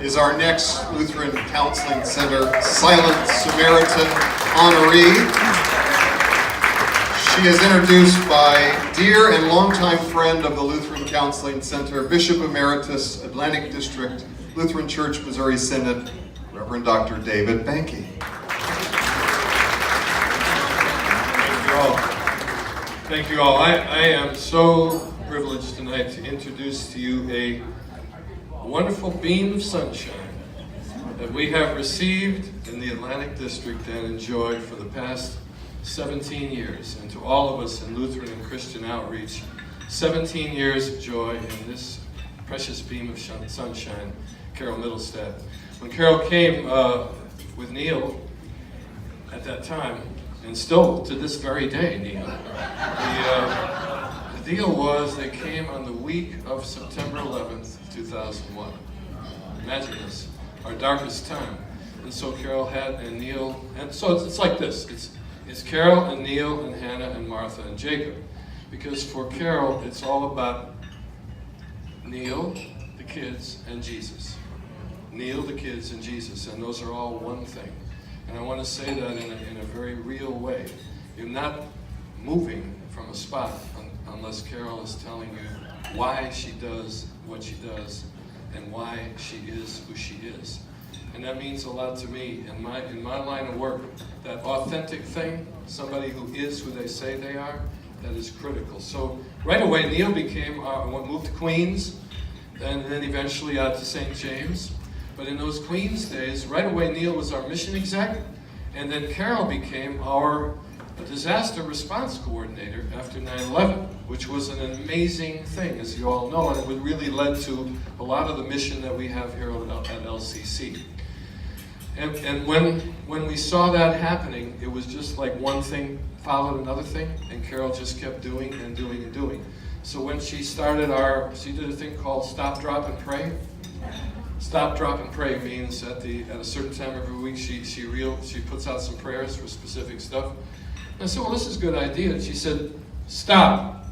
is our next Lutheran Counseling Center Silent Samaritan honoree. She is introduced by dear and longtime friend of the Lutheran Counseling Center, Bishop Emeritus, Atlantic District, Lutheran Church, Missouri Synod, Reverend Dr. David Banke. Thank you all. I am so privileged tonight to introduce to you a wonderful beam of sunshine that we have received in the Atlantic District and enjoyed for the past 17 years. And to all of us in Lutheran and Christian outreach, 17 years of joy in this precious beam of sunshine, Carol Middlestad. When Carol came with Neil at that time, and still to this very day, Neil, the deal was they came on the week of September 11th, 2001. Imagine this, our darkest time. And so Carol had, and Neil, and so it's like this. It's Carol and Neil and Hannah and Martha and Jacob. Because for Carol, it's all about Neil, the kids, and Jesus. Neil, the kids, and Jesus. And those are all one thing. And I want to say that in a very real way. You're not moving from a spot unless Carol is telling you why she does what she does and why she is who she is. And that means a lot to me. In my line of work, that authentic thing, somebody who is who they say they are, that is critical. So right away, Neil moved to Queens, and then eventually out to St. James. But in those Queens days, right away Neil was our mission exec, and then Carol became our disaster response coordinator after 9/11, which was an amazing thing, as you all know, and it really led to a lot of the mission that we have here at LCC. And when we saw that happening, it was just like one thing followed another thing, and Carol just kept doing and doing and doing. So when she started she did a thing called Stop, Drop, and Pray. Stop, Drop, and Pray means at a certain time every week she puts out some prayers for specific stuff. And I said, well, this is a good idea. And she said, stop,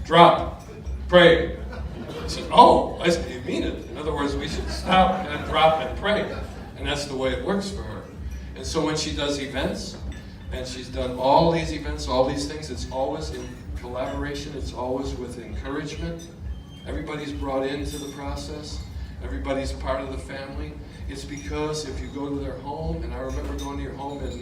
drop, pray. I said, oh, I said, you mean it. In other words, we should stop and drop and pray. And that's the way it works for her. And so when she does events, and she's done all these events, all these things, it's always in collaboration, it's always with encouragement. Everybody's brought into the process. Everybody's part of the family. It's because if you go to their home, and I remember going to your home in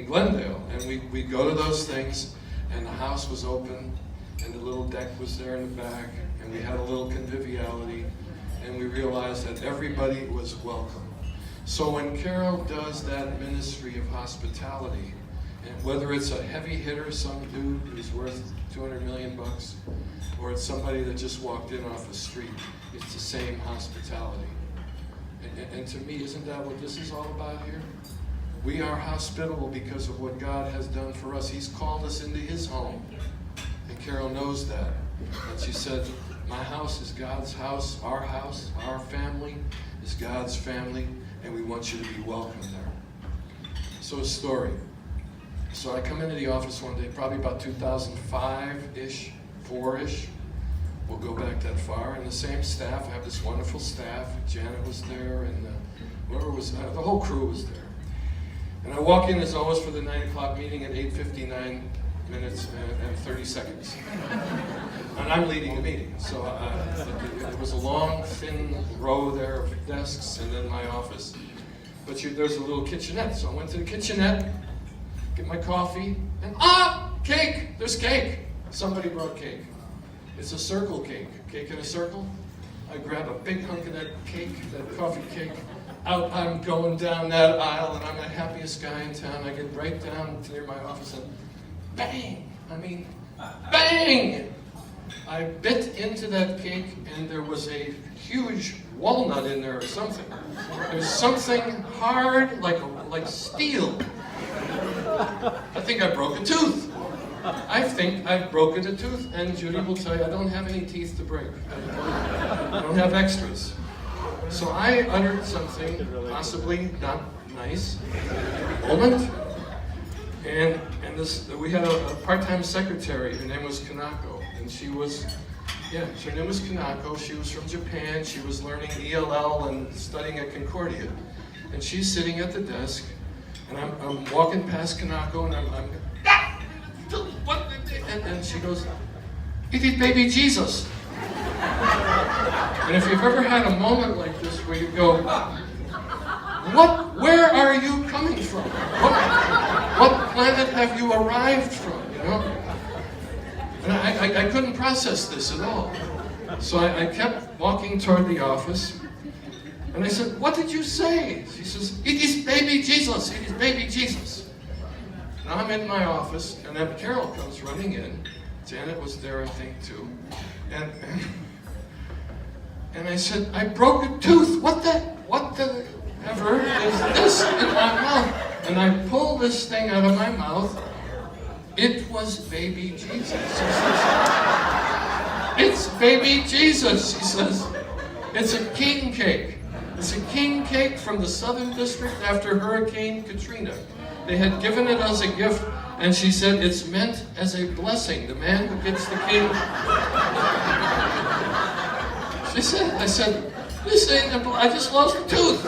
Glendale, and we'd go to those things, and the house was open, and the little deck was there in the back, and we had a little conviviality, and we realized that everybody was welcome. So when Carol does that ministry of hospitality, and whether it's a heavy hitter, some dude who's worth $200 million, or it's somebody that just walked in off the street, it's the same hospitality. And to me, isn't that what this is all about here? We are hospitable because of what God has done for us. He's called us into His home. And Carol knows that. And she said, my house is God's house, our family is God's family, and we want you to be welcome there. So a story. So I come into the office one day, probably about 2005-ish, 4-ish. We'll go back that far. And the same staff, I have this wonderful staff. Janet was there, and whoever was, the whole crew was there. And I walk in as always for the 9 o'clock meeting at 8:59 minutes and 30 seconds. And I'm leading the meeting. So it was a long, thin row there of desks, and then my office. But there's a little kitchenette. So I went to the kitchenette, get my coffee, and cake! There's cake! Somebody brought cake. It's a circle cake. Cake in a circle. I grab a big hunk of that cake, that coffee cake. Out I'm going down that aisle, and I'm the happiest guy in town. I get right down to near my office, and bang! I mean, bang! I bit into that cake, and there was a huge walnut in there or something. There was something hard, like steel. I think I broke a tooth. I think I've broken a tooth, and Judy will tell you I don't have any teeth to break. I don't have extras. So I uttered something possibly not nice at the moment, and we had a part-time secretary. Her name was Kanako, and she was Yeah, her name was Kanako. She was from Japan. She was learning ELL and studying at Concordia. And she's sitting at the desk, and I'm walking past Kanako, and I'm what? And she goes, "It is baby Jesus." And if you've ever had a moment like this where you go, where are you coming from? What planet have you arrived from, you know? And I couldn't process this at all. So I kept walking toward the office, and I said, "What did you say?" She says, "It is baby Jesus, it is baby Jesus." Now I'm in my office, and then Carol comes running in. Janet was there, I think, too. And I said, "I broke a tooth. What the ever is this in my mouth?" And I pulled this thing out of my mouth. It was baby Jesus. She says, "It's baby Jesus," she says. "It's a king cake. It's a king cake from the Southern District after Hurricane Katrina. They had given it as a gift, and she said it's meant as a blessing. The man who gets the king." She said, I said, "This ain't I just lost a tooth."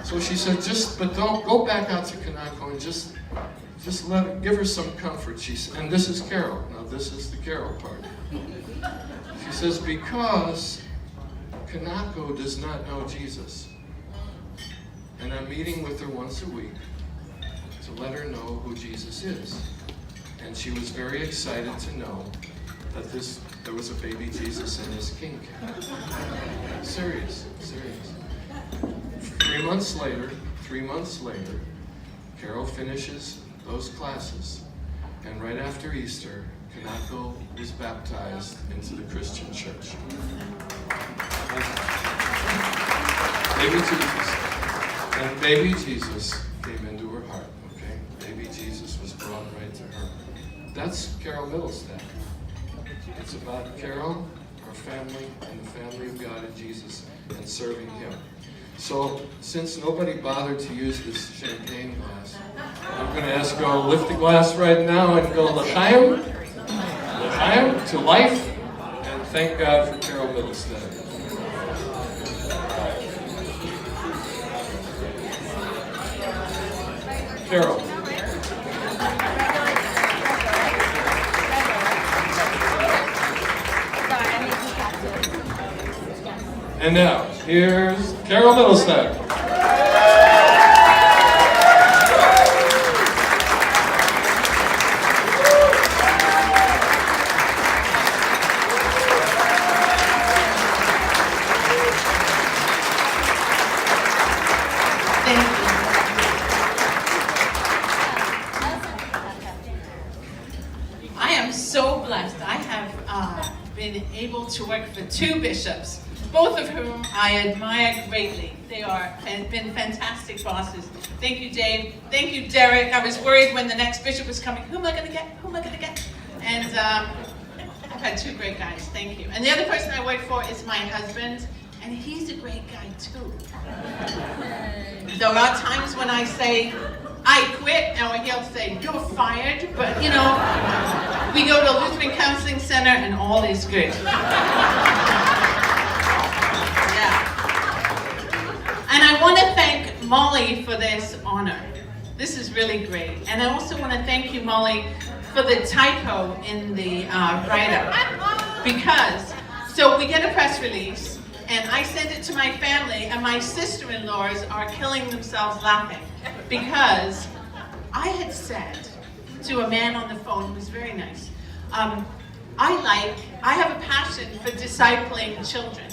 So she said, but don't go back out to Kanako and just give her some comfort." She said, and this is Carol. Now this is the Carol part. She says, "Because Kanako does not know Jesus, and I'm meeting with her once a week to let her know who Jesus is." And she was very excited to know that there was a baby Jesus in his king cake. Serious. 3 months later, Carol finishes those classes, and right after Easter, Kanako was baptized into the Christian church. Baby Jesus. And baby Jesus came into her heart, okay? Baby Jesus was brought right to her. That's Carol Middlestadt. It's about Carol, our family, and the family of God and Jesus, and serving Him. So, since nobody bothered to use this champagne glass, I'm going to ask you all to lift the glass right now and go L'chaim, to life, and thank God for Carol Middlestadt. Carol. And now, here's Carol Middlestadt. I am so blessed. I have been able to work for 2 bishops, both of whom I admire greatly. They have been fantastic bosses. Thank you, Dave. Thank you, Derek. I was worried when the next bishop was coming. Who am I going to get? And I've had 2 great guys. Thank you. And the other person I work for is my husband, and he's a great guy too. There are times when I say, "I quit," and he'll say, "You're fired," but you know, we go to Lutheran Counseling Center and all is good. Yeah. And I want to thank Molly for this honor. This is really great. And I also want to thank you, Molly, for the typo in the write-up. Because, so we get a press release, and I send it to my family, and my sister-in-laws are killing themselves laughing. Because I had said to a man on the phone who was very nice, I have a passion for discipling children.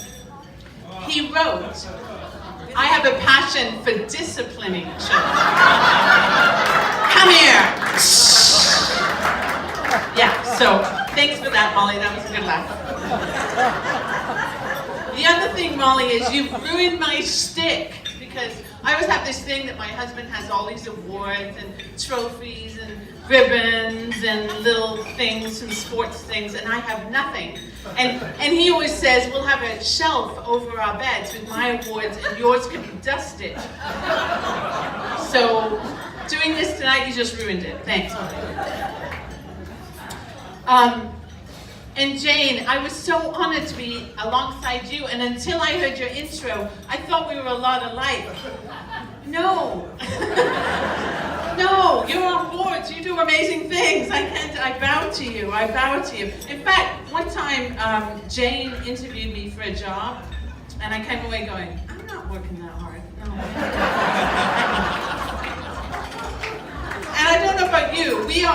He wrote, "I have a passion for disciplining children." Come here. Yeah, so thanks for that, Molly. That was a good laugh. The other thing, Molly, is you've ruined my shtick, because I always have this thing that my husband has all these awards and trophies and ribbons and little things and sports things, and I have nothing. And he always says, "We'll have a shelf over our beds with my awards, and yours can be dusted." So doing this tonight, you just ruined it. Thanks, Molly. And Jane, I was so honored to be alongside you, and until I heard your intro, I thought we were a lot alike. No. No, you're on board. You do amazing things. I bow to you. I bow to you. In fact, one time, Jane interviewed me for a job, and I came away going, I'm not working that hard. No. And I don't know about you. We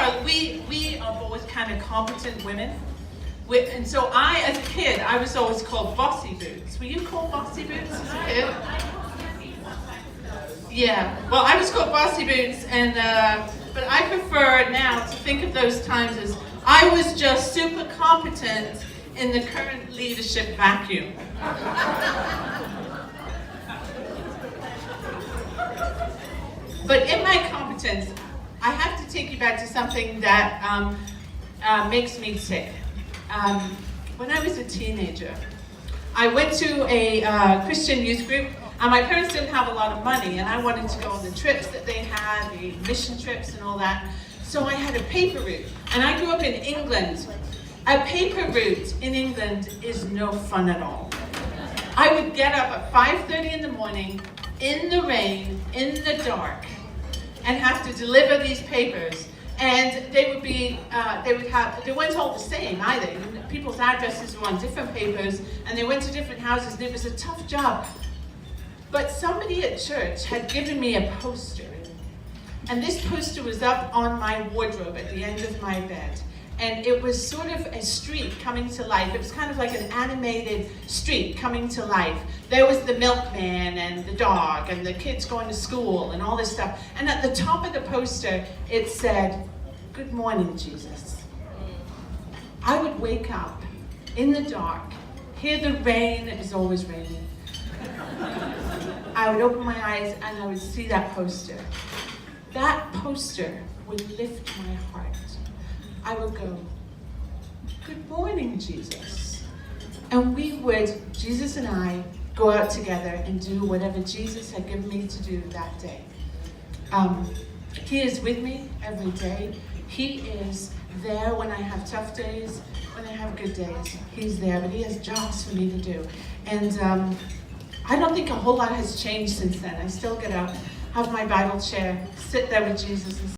are both kind of competent women. And so as a kid, I was always called Bossy Boots. Were you called Bossy Boots as a kid? Yeah, well, I was called Bossy Boots, and but I prefer now to think of those times as I was just super competent in the current leadership vacuum. But in my competence, I have to take you back to something that makes me tick. When I was a teenager, I went to a Christian youth group, and my parents didn't have a lot of money, and I wanted to go on the trips that they had, the mission trips and all that. So I had a paper route, and I grew up in England. A paper route in England is no fun at all. I would get up at 5:30 in the morning, in the rain, in the dark, and have to deliver these papers. And they weren't all the same either. People's addresses were on different papers, and they went to different houses, and it was a tough job. But somebody at church had given me a poster, and this poster was up on my wardrobe at the end of my bed. And it was sort of a street coming to life. It was kind of like an animated street coming to life. There was the milkman and the dog and the kids going to school and all this stuff. And at the top of the poster, it said, "Good morning, Jesus." I would wake up in the dark, hear the rain. It was always raining. I would open my eyes and I would see that poster. That poster would lift my heart. I would go, "Good morning, Jesus." And Jesus and I, go out together and do whatever Jesus had given me to do that day. He is with me every day. He is there when I have tough days, when I have good days. He's there, but he has jobs for me to do. And I don't think a whole lot has changed since then. I still get up, have my Bible chair, sit there with Jesus and